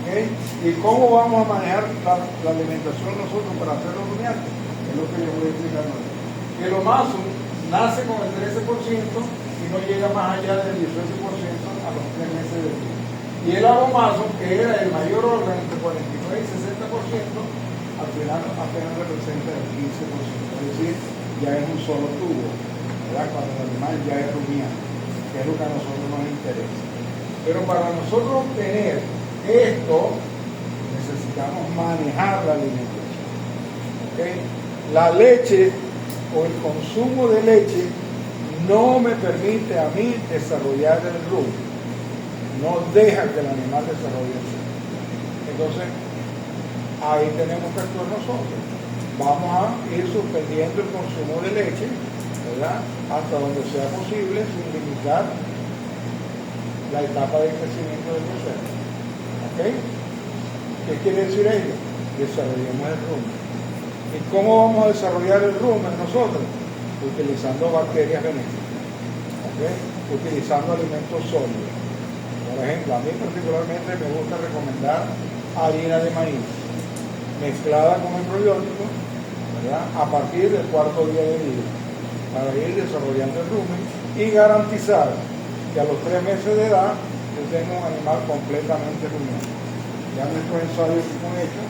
¿Okay? ¿Y cómo vamos a manejar la alimentación nosotros para hacerlo rumiante? Es lo que les voy a explicar ahora. El omazo nace con el 13% y no llega más allá del 18% a los 3 meses de vida. Y el abomazo, que era el mayor órgano entre 49 y 60%, al final apenas representa el 15%. Es decir, ya es un solo tubo, ¿verdad? Cuando el animal ya es rumiante, que es lo que a nosotros nos interesa. Pero para nosotros obtener esto, necesitamos manejar la alimentación. ¿Okay? La leche o el consumo de leche no me permite a mí desarrollar el rumen. No deja que el animal desarrolle eso. Entonces, ahí tenemos que actuar nosotros. Vamos a ir suspendiendo el consumo de leche, ¿verdad?, hasta donde sea posible, sin limitar la etapa de crecimiento del becerro. ¿Ok? ¿Qué quiere decir ello? Desarrollemos el rumen. ¿Y cómo vamos a desarrollar el rumen nosotros? Utilizando bacterias benéficas. ¿Ok? Utilizando alimentos sólidos. Por ejemplo, a mí particularmente me gusta recomendar harina de maíz mezclada con el probiótico, ¿verdad?, a partir del 4º día de vida, para ir desarrollando el rumen y garantizar que a los 3 meses de edad yo tengo un animal completamente rumiante. Ya nuestros ensayos que hemos hecho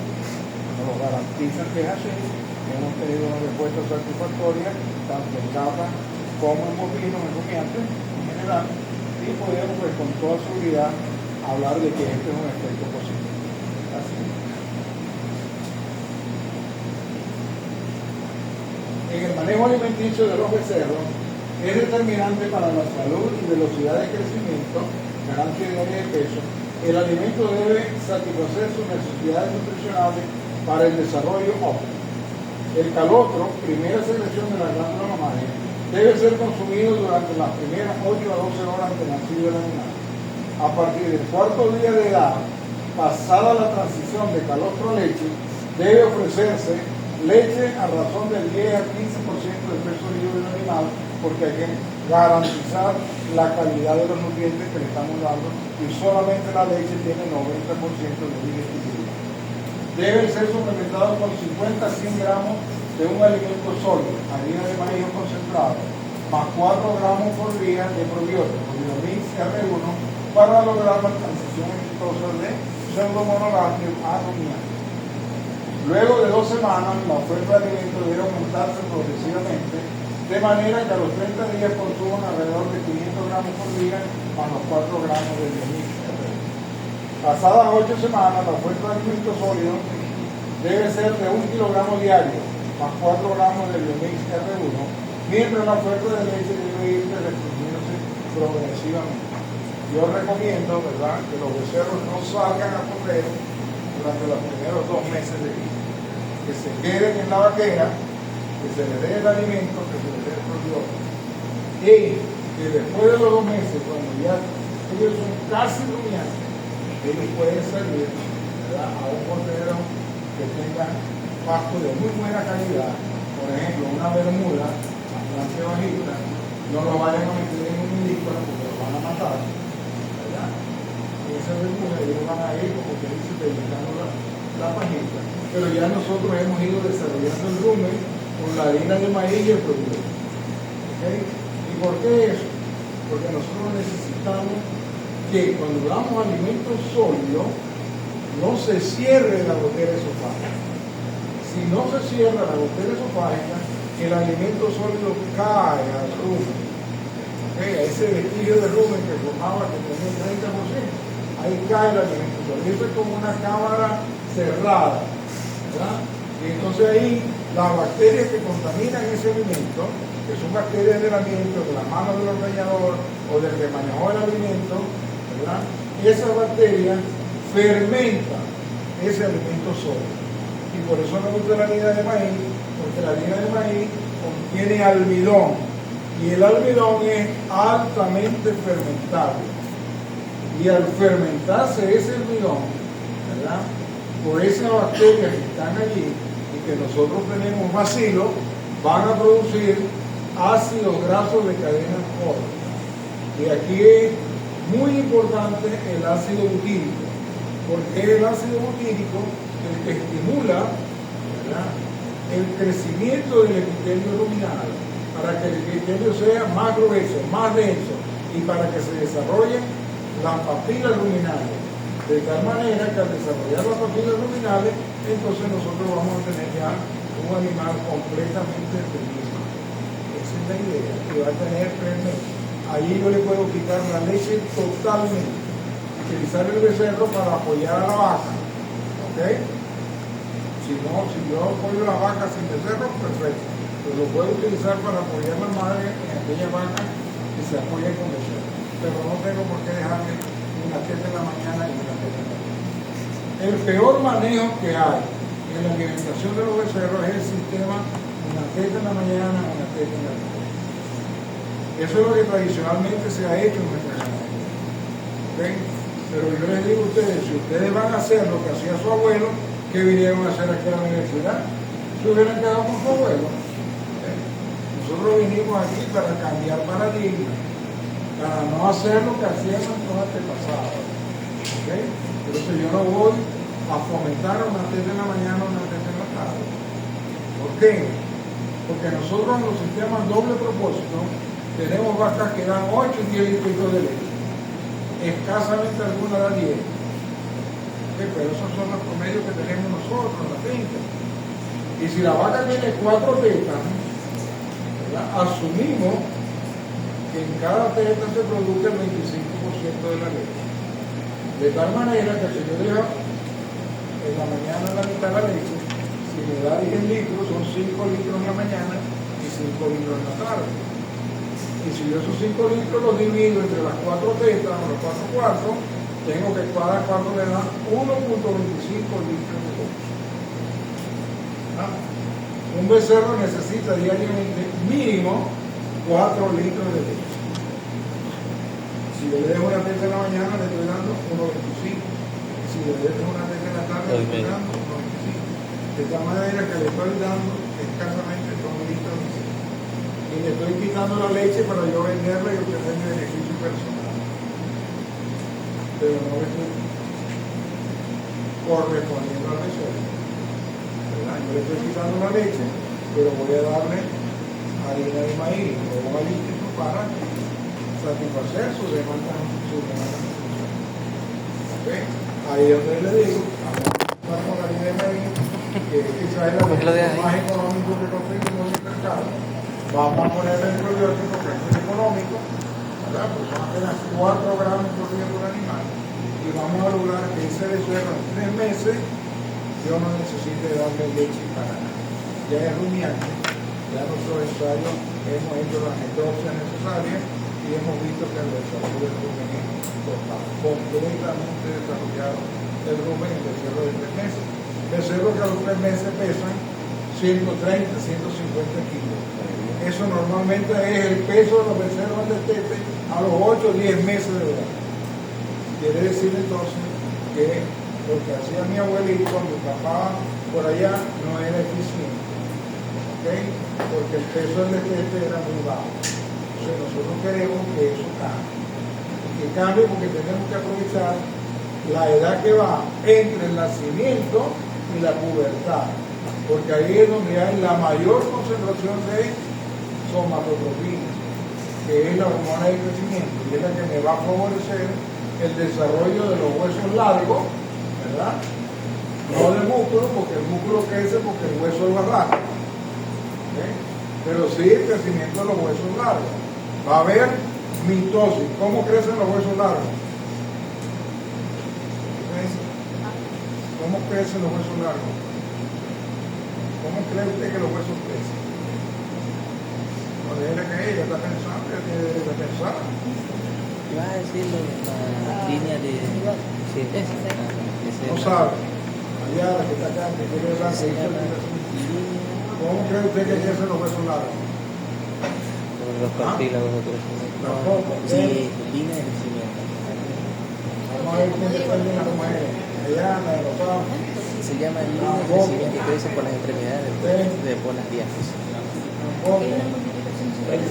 nos garantizan que es así. Hemos tenido una respuesta satisfactoria tanto en cabras como en bovinos, en rumiantes en general, y podemos pues con toda seguridad hablar de que este es un efecto posible. Así. En el manejo alimenticio de los becerros es determinante para la salud y velocidad de crecimiento, ganancia diaria de peso. El alimento debe satisfacer sus necesidades nutricionales para el desarrollo óptimo. El calostro, primera secreción de la glándula mamaria, debe ser consumido durante las primeras 8 a 12 horas de nacido el animal. A partir del 4º día de edad, pasada la transición de calostro a leche, debe ofrecerse leche a razón del 10 a 15% del peso libre del animal, porque hay que garantizar la calidad de los nutrientes que le estamos dando y solamente la leche tiene 90% de digestibilidad. Deben ser suplementados con 50 a 100 gramos de un alimento sólido, harina de maíz concentrado, más 4 gramos por día de probióticos, Biomix R1, para lograr la transición exitosa de pseudomonogástrico a rumiante. Luego de 2 semanas, la oferta de alimento debe aumentarse progresivamente, de manera que a los 30 días consuman alrededor de 500 gramos por día, más los 4 gramos de Biomix R1. Pasadas 8 semanas, la oferta de alimentos sólidos debe ser de 1 kilogramo diario, más 4 gramos de biomix R1, mientras la oferta de leche debe ir restringiéndose progresivamente. Yo recomiendo, ¿verdad?, que los becerros no salgan a correr durante los primeros 2 meses de vida, que se queden en la vaquera, que se les dé el alimento, que se les dé el probiótico, y que después de los 2 meses, cuando ya ellos son casi rumiantes, ellos pueden salir, ¿verdad?, a un corredero que tenga pasto de muy buena calidad, por ejemplo, una bermuda, una bajita, no lo vayan a meter en un milímetro porque lo van a matar, ¿verdad? Y esa bermuda ellos van a ir, como que dice, pellizcando la pajita, pero ya nosotros hemos ido desarrollando el rumen con la harina de maíz y el producto. ¿Okay? ¿Y por qué eso? Porque nosotros necesitamos que cuando damos alimentos sólidos no se cierre la gotera esofágica. Si no se cierra la gotera esofágica, el alimento sólido cae al rumen. ¿Okay? A ese vestigio de rumen que formaba, que tenía el 30%, ahí cae el alimento sólido. Eso es como una cámara cerrada, ¿verdad? Y entonces ahí las bacterias que contaminan ese alimento, que son bacterias del ambiente, de la mano del ordeñador o del que manejó el alimento, ¿verdad?, esas bacterias fermentan ese alimento sólido. Y por eso me gusta la harina de maíz, porque la harina de maíz contiene almidón, y el almidón es altamente fermentable. Y al fermentarse ese almidón, ¿verdad?, por esas bacterias que están allí y que nosotros tenemos bacilos, van a producir ácidos grasos de cadena corta. Y aquí es muy importante el ácido butírico, porque es el ácido butírico el que estimula, ¿verdad?, el crecimiento del epitelio ruminal, para que el epitelio sea más grueso, más denso, y para que se desarrollen las papilas ruminales. De tal manera que al desarrollar las papilas ruminales, entonces nosotros vamos a tener ya un animal completamente feliz. Esa es la idea, que va a tener 3 meses. Allí yo le puedo quitar la leche totalmente, utilizar el becerro para apoyar a la vaca. ¿Ok? Si yo apoyo a la vaca sin becerro, perfecto. Pero lo puedo utilizar para apoyar a la madre en aquella vaca que se apoya con becerro. Pero no tengo por qué dejarle una teta en la mañana y una teta en la noche. El peor manejo que hay en la alimentación de los becerros es el sistema una teta en la mañana, una teta en la noche. Eso es lo que tradicionalmente se ha hecho en nuestra ganadería. ¿Okay? Pero yo les digo a ustedes, si ustedes van a hacer lo que hacía su abuelo, ¿qué vinieron a hacer aquí a la universidad? Se hubieran quedado con su abuelo. ¿Okay? Nosotros vinimos aquí para cambiar paradigmas, para no hacer lo que hacían nuestros antepasados. ¿Okay? Entonces yo no voy a fomentar una teta en la mañana o una teta en la tarde. ¿Por qué? Porque nosotros en los sistemas doble propósito tenemos vacas que dan 8 y 10 litros de leche. Escasamente algunas dan 10. ¿Okay? Pero esos son los promedios que tenemos nosotros en la finca. Y si la vaca tiene 4 tetas, ¿verdad?, asumimos que en cada teta se produce el 25% de la leche. De tal manera que si yo dejo en la mañana la mitad de la leche, si me da 10 litros, son 5 litros en la mañana y 5 litros en la tarde. Y si yo esos 5 litros los divido entre las 4 tetas o los 4 cuartos, tengo que cada cuarto me da 1.25 litros de leche. ¿Ah? Un becerro necesita diariamente mínimo 4 litros de leche. Si yo le dejo una teta en la mañana, le estoy dando 1.25. Si le dejo una teta en la tarde, le estoy dando 1.25. De tal manera que le estoy dando escasamente 2 litros de leche. Y le estoy quitando la leche para yo venderla y obtener mi beneficio personal. Pero no le estoy correspondiendo al becerro. Yo le estoy quitando la leche, pero voy a darle harina de maíz o un alimento para satisfacer su demanda nutricional. ¿Okay? Ahí es donde le digo, vamos con la harina de maíz, que quizás es la más económico que conseguimos en el mercado. Vamos a ponerle el probiótico, que es muy económico, ¿verdad? Pues son apenas 4 gramos por día por animal. y vamos a lograr que ese becerro en 3 meses yo no necesite darle leche para nada. Ya es rumiante, ya nuestros ensayos hemos hecho las necropsias necesarias y hemos visto que el desarrollo del rumen es total, completamente desarrollado el rumen en el becerro de 3 meses. Becerros que a los 3 meses pesan 130, 150 kilos. Eso normalmente es el peso de los becerros de tete a los 8 o 10 meses de edad. Quiere decir entonces que lo que hacía mi abuelito, mi papá por allá, no era eficiente. ¿Okay? Porque el peso del destete era muy bajo. Entonces nosotros queremos que eso cambie. Y que cambie porque tenemos que aprovechar la edad que va entre el nacimiento y la pubertad. Porque ahí es donde hay la mayor concentración de somatotropina, que es la hormona de crecimiento, y es la que me va a favorecer el desarrollo de los huesos largos, ¿verdad? No del músculo, porque el músculo crece porque el hueso es más largo. ¿Okay? Pero sí el crecimiento de los huesos largos. Va a haber mitosis. ¿Cómo crecen los huesos largos? ¿Cómo crecen los huesos largos? ¿Cómo cree usted que los huesos crecen? No deje que ella está pensando, ella tiene derecho a pensar. Iba a decirlo la línea de... Sí, No sabe. Allá la que está acá, que quiere hablar, que dice ¿cómo cree usted que crecen los huesos largos? Con los cartílagos de crecimiento. Tampoco. Sí, línea de crecimiento. Vamos a ver quién está bien la como es. Allá, la de los ojos. Se llama línea de crecimiento que crece por las extremidades de por las diáfisis. Tampoco.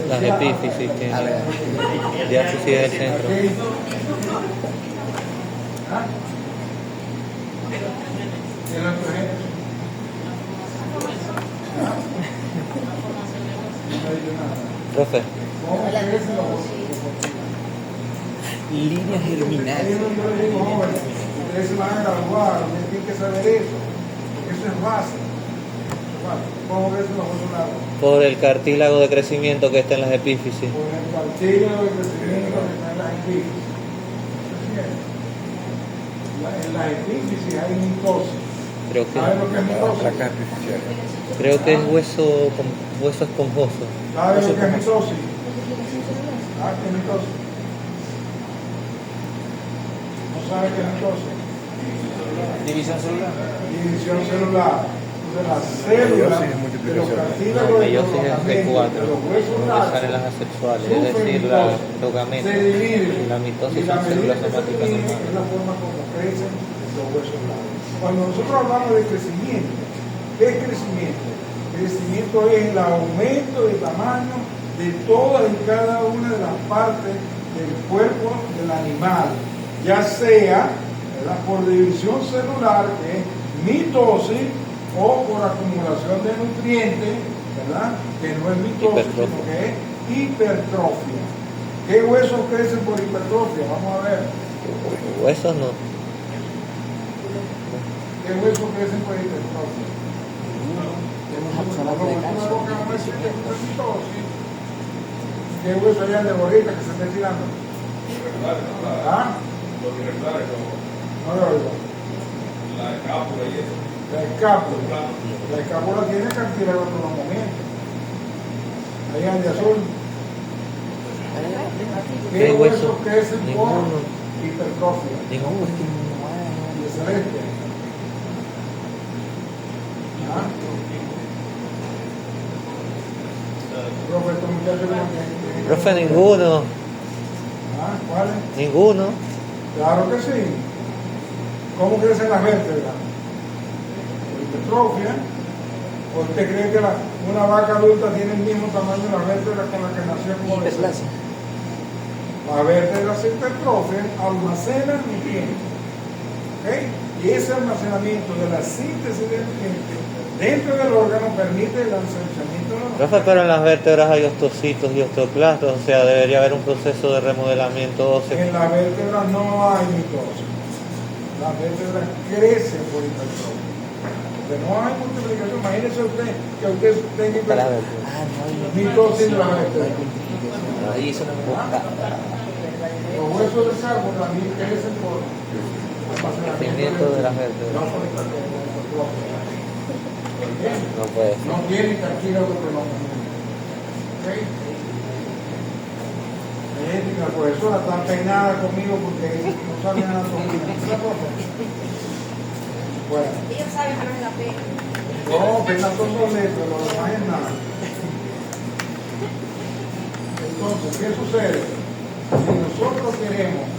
Las epífisis que A ver. diáfisis del centro. Aquí. ¿Ah? ¿Y el otro ejemplo? ¿Ah? No dice nada. Profe, ¿Cómo crecen los huesos? Líneas Ahí germinales. es donde yo le digo, jóvenes, ustedes se van a graduar, ustedes tienen que saber eso, porque eso es base. ¿Cómo crecen los huesos largos? por el cartílago de crecimiento que está en las epífisis. Por el cartílago de crecimiento que está en las epífisis. En las epífisis hay mitosis. Creo ¿Sabes lo que es La mitosis? placa artificial. que es hueso esponjoso. ¿Sabes lo que es mitosis? ¿Ah, qué es mitosis? ¿No sabes qué es mitosis? División celular. División celular. Entonces las células Meiosis es de los multiplicación. cartílagos de Meiosis es prolongamiento G4, de los huesos donde largos salen las asexuales, es sufren decir, la mitosis, togamento. se dividen, Y la mitosis y la son medida células que se somáticas dividen normales. es la forma como crecen los huesos largos. Cuando nosotros hablamos de crecimiento, ¿qué es crecimiento? Crecimiento es el aumento de tamaño de todas y cada una de las partes del cuerpo del animal, ya sea, ¿verdad?, por división celular, que es mitosis, o por acumulación de nutrientes, ¿verdad?, que no es mitosis, sino que es hipertrofia. ¿Qué huesos crecen por hipertrofia? Vamos a ver. Huesos no. ¿Qué huesos crecen por hipertrofia? ¿Qué hueso hay de bolita que se esté tirando? ¿Ah? Los irregulares, No lo oigo. la escápula y eso. La escápula. La escápula tiene cartílago en los momentos. Ahí anda azul. ¿Qué ¿Qué hueso? huesos crecen por Ninguno. hipertrofia? Ninguno. Y el celeste. ¿Ah? Profe, estos muchachos como que- Profe, ninguno. ¿Ah? ¿Cuáles? Ninguno. Claro que sí. ¿Cómo crecen las vértebras? Por hipertrofia. ¿O usted cree que una vaca adulta tiene el mismo tamaño de las vértebras con la que nació como Hiperplasia. Las vértebras se hipertrofian, almacenan nutrientes. ¿Ok? Y ese almacenamiento de la síntesis de nutrientes dentro del órgano permite el ensanchamiento de los Profe, pero en las vértebras hay ostocitos y osteoclastos, o sea, debería haber un proceso de remodelamiento óseo. En las vértebras no hay mitosis. Las vértebras crecen por hipertrofia. Porque no hay multiplicación. Imagínese usted que usted tenga Para ver. mitosis de las vértebras. Ahí eso no me gusta. Los huesos del carbo también crecen por Crecimiento de las vértebras. No por No puede ser. no tienen cartílago que no ¿ok? Ética, pues eso la están peinada conmigo porque no saben anatomía. Esa cosa. Bueno. Ellos saben, pero es la pena. No, penas son dos letras, lo demás es nada. Entonces, ¿qué sucede? Si nosotros queremos